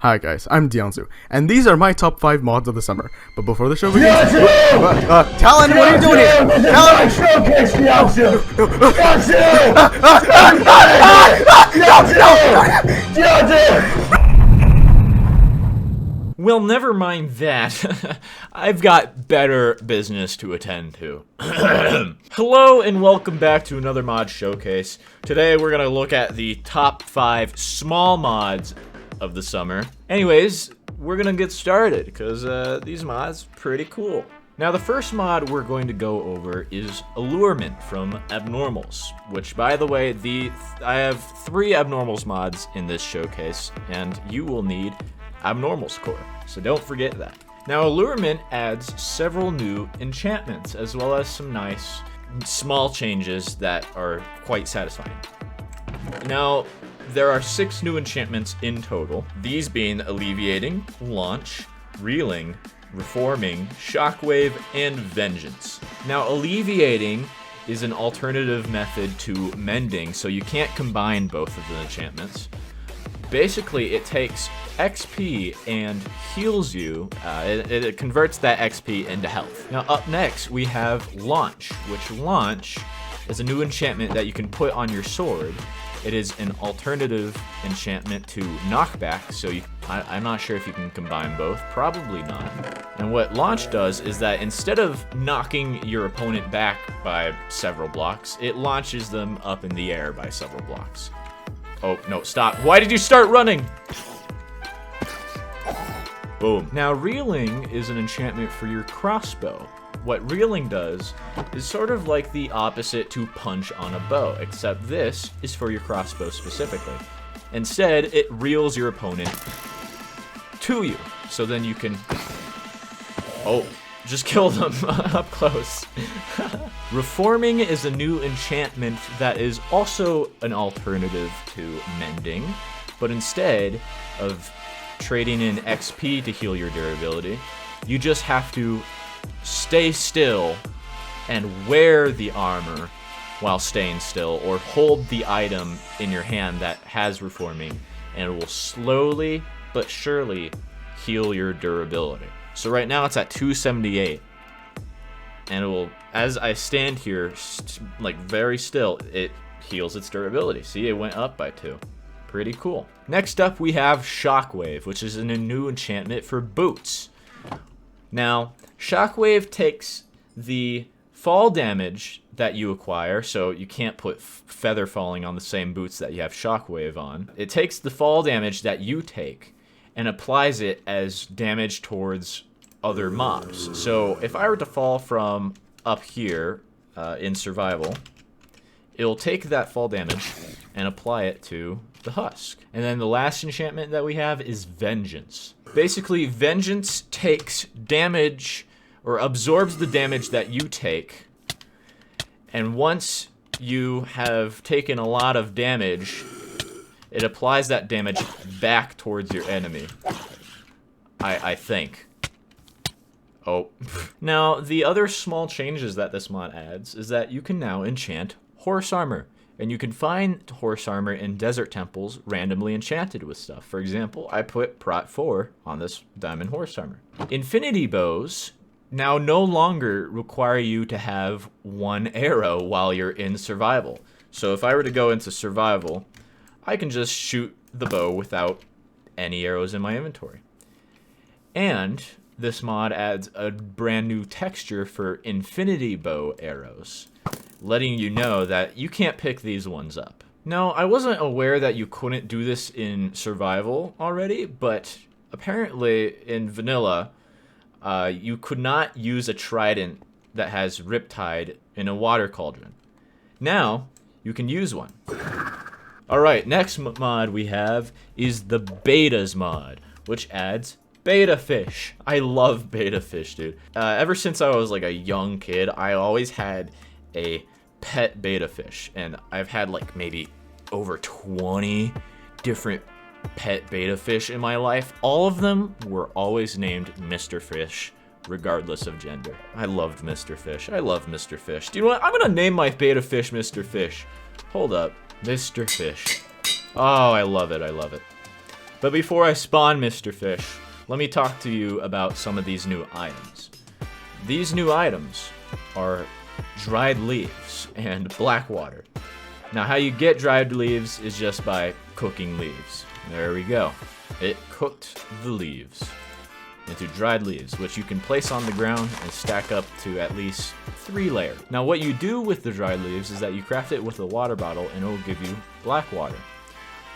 Hi guys, I'm Diansu, and these are my top 5 mods of the summer. But before the show begins, Talon, what are you doing here? Talon! Showcase Diansu! Well, never mind that. I've got better business to attend to. Hello and welcome back to another mod showcase. Today we're gonna look at the top 5 small mods of the summer. Anyways, we're gonna get started because these mods pretty cool. Now the first mod we're going to go over is Allurement from Abnormals, which by the way, I have 3 Abnormals mods in this showcase, and you will need Abnormals core, so don't forget that. Now Allurement adds several new enchantments as well as some nice small changes that are quite satisfying. Now there are 6 new enchantments in total, these being Alleviating, Launch, Reeling, Reforming, Shockwave, and Vengeance. Now Alleviating is an alternative method to Mending, so you can't combine both of the enchantments. Basically, it takes XP and heals you, it converts that XP into health. Now up next, we have Launch, which Launch is a new enchantment that you can put on your sword. It is an alternative enchantment to Knockback, so I'm not sure if you can combine both, probably not. And what Launch does is that instead of knocking your opponent back by several blocks, it launches them up in the air by several blocks. Oh, no, stop. Why did you start running? Boom. Now, Reeling is an enchantment for your crossbow. What Reeling does is sort of like the opposite to Punch on a bow, except this is for your crossbow specifically. Instead, it reels your opponent to you, so then you can... Oh, just kill them up close. Reforming is a new enchantment that is also an alternative to Mending, but instead of trading in XP to heal your durability, you just have to stay still and wear the armor while staying still, or hold the item in your hand that has Reforming, and it will slowly but surely heal your durability. So right now it's at 278, and it will, as I stand here, like very still, it heals its durability. See, it went up by 2. Pretty cool. Next up we have Shockwave, which is a new enchantment for boots. Now, Shockwave takes the fall damage that you acquire, so you can't put feather falling on the same boots that you have Shockwave on. It takes the fall damage that you take and applies it as damage towards other mobs. So if I were to fall from up here in survival, it'll take that fall damage and apply it to the husk. And then the last enchantment that we have is Vengeance. Basically, Vengeance takes damage, or absorbs the damage that you take, and once you have taken a lot of damage, it applies that damage back towards your enemy. I think. Oh. Now, the other small changes that this mod adds is that you can now enchant horse armor. And you can find horse armor in desert temples randomly enchanted with stuff. For example, I put Prot 4 on this diamond horse armor. Infinity bows now no longer require you to have 1 arrow while you're in survival. So if I were to go into survival, I can just shoot the bow without any arrows in my inventory. And this mod adds a brand new texture for infinity bow arrows, letting you know that you can't pick these ones up. Now, I wasn't aware that you couldn't do this in survival already, but apparently in vanilla, you could not use a trident that has Riptide in a water cauldron. Now, you can use one. Alright, next mod we have is the Bettas mod, which adds beta fish. I love beta fish, dude. Ever since I was like a young kid, I always had a pet beta fish, and I've had like maybe over 20 different pet beta fish in my life. All of them were always named Mr. Fish, regardless of gender. I loved Mr. Fish. I love Mr. Fish. Do you know what? I'm gonna name my beta fish Mr. Fish. Hold up. Mr. Fish. Oh, I love it. I love it. But before I spawn Mr. Fish, let me talk to you about some of these new items. These new items are dried leaves and black water. Now how you get dried leaves is just by cooking leaves. There we go. It cooked the leaves into dried leaves, which you can place on the ground and stack up to at least 3 layers. Now what you do with the dried leaves is that you craft it with a water bottle and it will give you black water,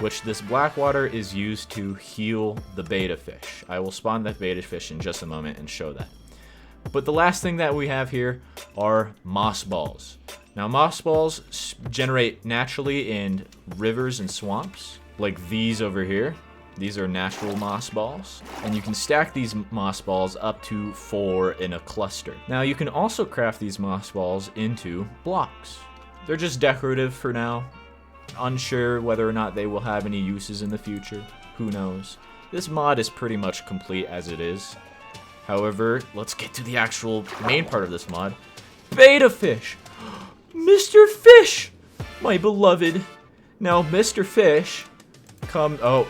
which this black water is used to heal the beta fish. I will spawn that beta fish in just a moment and show that. But the last thing that we have here are moss balls. Now moss balls generate naturally in rivers and swamps, like these over here. These are natural moss balls, and you can stack these moss balls up to 4 in a cluster. Now you can also craft these moss balls into blocks. They're just decorative for now. Unsure whether or not they will have any uses in the future. Who knows? This mod is pretty much complete as it is. However, let's get to the actual main part of this mod. Beta fish! Mr. Fish! My beloved. Now, Mr. Fish, come... Oh,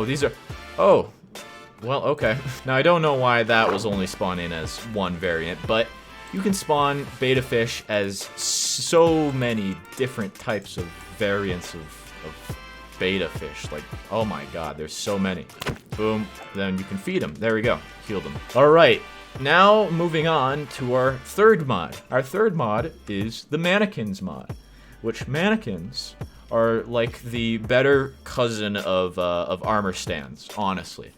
these are... Oh. Well, okay. Now, I don't know why that was only spawning as one variant, but you can spawn beta fish as so many different types of variants of beta fish. Like, oh my god, there's so many. Boom. Then you can feed them. There we go. Heal them. Alright. Now, moving on to our third mod. Our third mod is the Mannequins mod, which mannequins are like the better cousin of armor stands, honestly.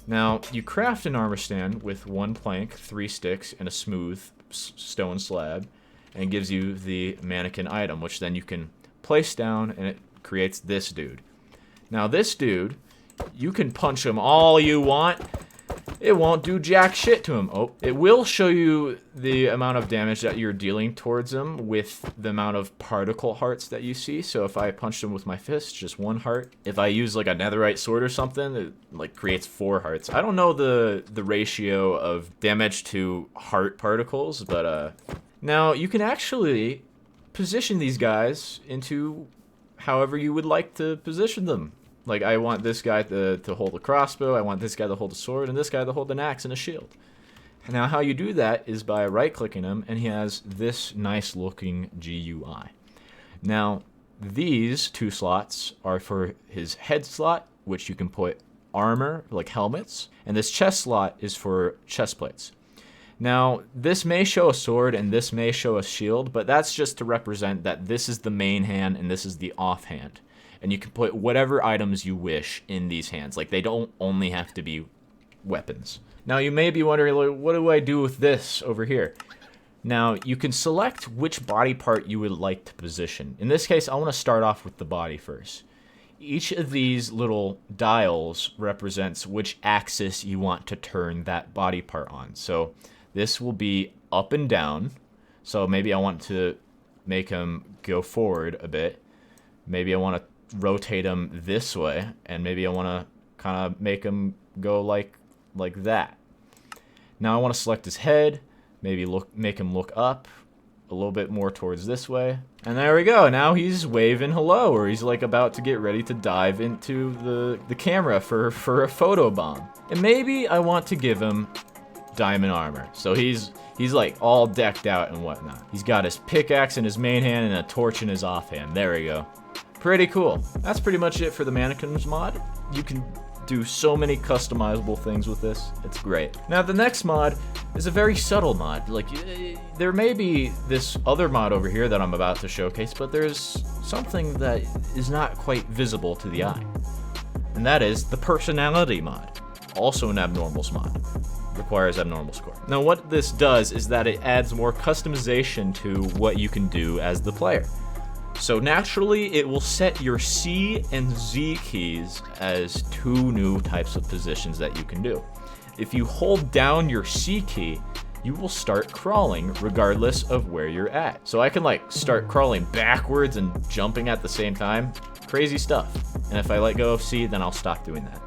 Now, you craft an armor stand with 1 plank, 3 sticks, and a smooth stone slab, and it gives you the mannequin item, which then you can place down, and it creates this dude. Now, this dude, you can punch him all you want. It won't do jack shit to him. Oh, it will show you the amount of damage that you're dealing towards him with the amount of particle hearts that you see. So if I punch him with my fist, just 1 heart. If I use like a netherite sword or something, it like creates 4 hearts. I don't know the ratio of damage to heart particles, but now you can actually position these guys into however you would like to position them. Like, I want this guy to hold a crossbow, I want this guy to hold a sword, and this guy to hold an axe and a shield. Now, how you do that is by right-clicking him, and he has this nice-looking GUI. Now, these 2 slots are for his head slot, which you can put armor, like helmets, and this chest slot is for chest plates. Now, this may show a sword, and this may show a shield, but that's just to represent that this is the main hand, and this is the offhand. And you can put whatever items you wish in these hands. Like, they don't only have to be weapons. Now, you may be wondering, like, what do I do with this over here? Now, you can select which body part you would like to position. In this case, I want to start off with the body first. Each of these little dials represents which axis you want to turn that body part on. So, this will be up and down. So, maybe I want to make him go forward a bit. Maybe I want to rotate him this way, and maybe I want to kind of make him go like that. Now I want to select his head, maybe make him look up a little bit more towards this way, and there we go. Now he's waving hello, or he's like about to get ready to dive into the camera for a photo bomb. And maybe I want to give him diamond armor, so he's like all decked out and whatnot. He's got his pickaxe in his main hand and a torch in his offhand. There we go. Pretty cool. That's pretty much it for the Mannequins mod. You can do so many customizable things with this. It's great. Now, the next mod is a very subtle mod. Like, there may be this other mod over here that I'm about to showcase, but there's something that is not quite visible to the eye. And that is the personality mod. Also an abnormals mod. Requires abnormal score. Now, what this does is that it adds more customization to what you can do as the player. So naturally, it will set your C and Z keys as 2 new types of positions that you can do. If you hold down your C key, you will start crawling regardless of where you're at. So I can like start crawling backwards and jumping at the same time. Crazy stuff. And if I let go of C, then I'll stop doing that.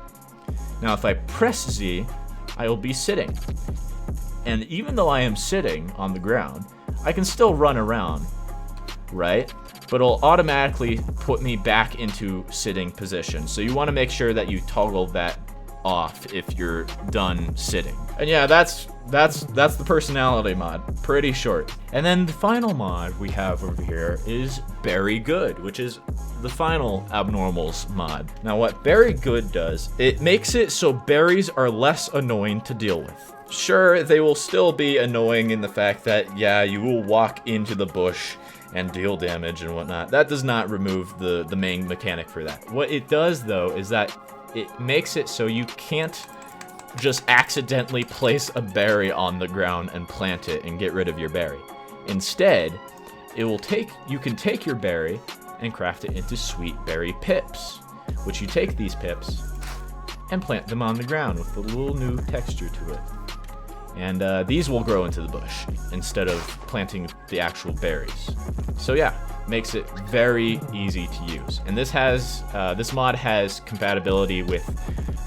Now if I press Z, I will be sitting. And even though I am sitting on the ground, I can still run around. right? But it'll automatically put me back into sitting position. So you want to make sure that you toggle that off if you're done sitting. And yeah, that's the personality mod. Pretty short. And then the final mod we have over here is Berry Good, which is the final Abnormals mod. Now what Berry Good does, it makes it so berries are less annoying to deal with. Sure, they will still be annoying in the fact that, yeah, you will walk into the bush and deal damage and whatnot. That does not remove the main mechanic for that. What it does, though, is that it makes it so you can't just accidentally place a berry on the ground and plant it and get rid of your berry. Instead, you can take your berry and craft it into sweet berry pips, which you take these pips and plant them on the ground with a little new texture to it. And these will grow into the bush instead of planting the actual berries. So yeah, makes it very easy to use. And this mod has compatibility with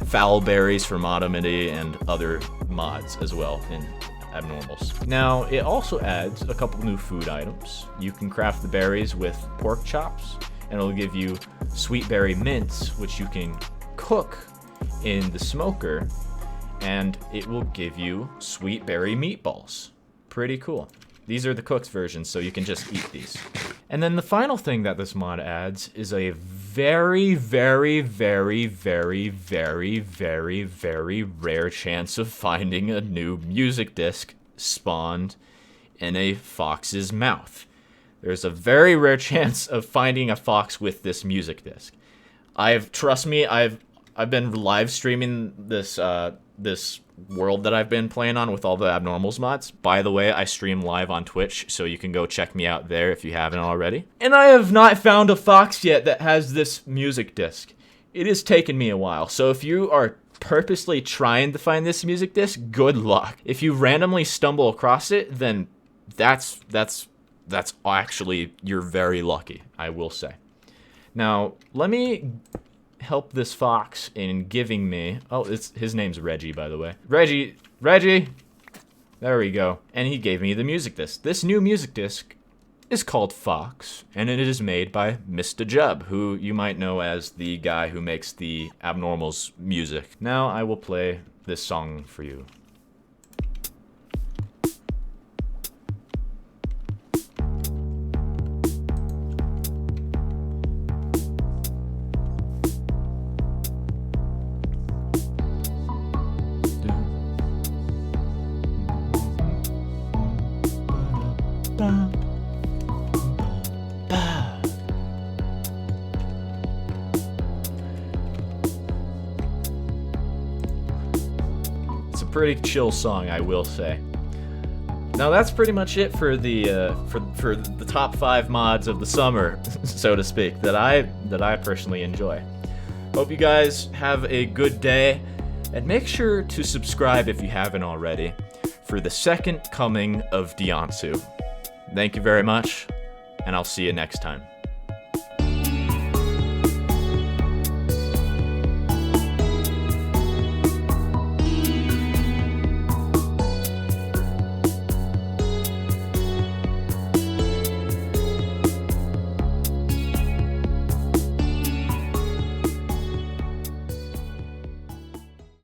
foul berries for Modomity and other mods as well in Abnormals. Now, it also adds a couple new food items. You can craft the berries with pork chops, and it'll give you sweet berry mints, which you can cook in the smoker, and it will give you sweet berry meatballs. Pretty cool. These are the cooked versions, so you can just eat these. And then the final thing that this mod adds is a very, very, very, very, very, very, very rare chance of finding a new music disc spawned in a fox's mouth. There's a very rare chance of finding a fox with this music disc. Trust me, I've been live streaming this world that I've been playing on with all the Abnormals mods. By the way, I stream live on Twitch, so you can go check me out there if you haven't already. And I have not found a fox yet that has this music disc. It has taken me a while, so if you are purposely trying to find this music disc, good luck. If you randomly stumble across it, then that's actually, you're very lucky, I will say. Now, let me help this fox in giving me, his name's Reggie, by the way. Reggie, there we go. And he gave me the music disc. This new music disc is called Fox, and it is made by Mista Jub, who you might know as the guy who makes the Abnormals music. Now I will play this song for you. It's a pretty chill song, I will say. Now that's pretty much it for the for the top 5 mods of the summer, so to speak, that I personally enjoy. Hope you guys have a good day, and make sure to subscribe if you haven't already for the second coming of Diansu. Thank you very much, and I'll see you next time.